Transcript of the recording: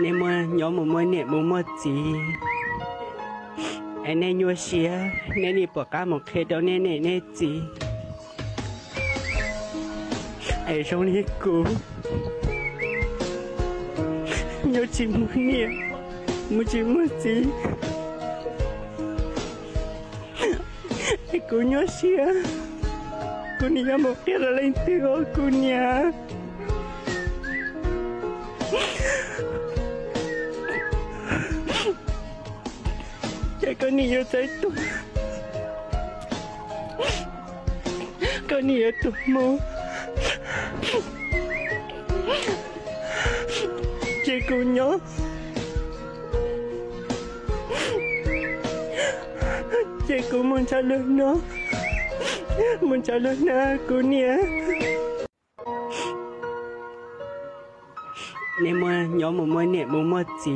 Nên mà nhỏ một niệm một gì anh nên nhua xía nên đi bỏ cá một khi đó nên gì ai trong đi cũ nhớ chỉ muốn niệm chỉ muốn gì cô nhớ xía cô nhớ một cái là lên tiếng cô nhớ con niño tới tu con niño tu mô chị cô nhớ chị cô muốn trả lời nó muốn trả lời na cô nhé nên mà nhỏ một niệm một gì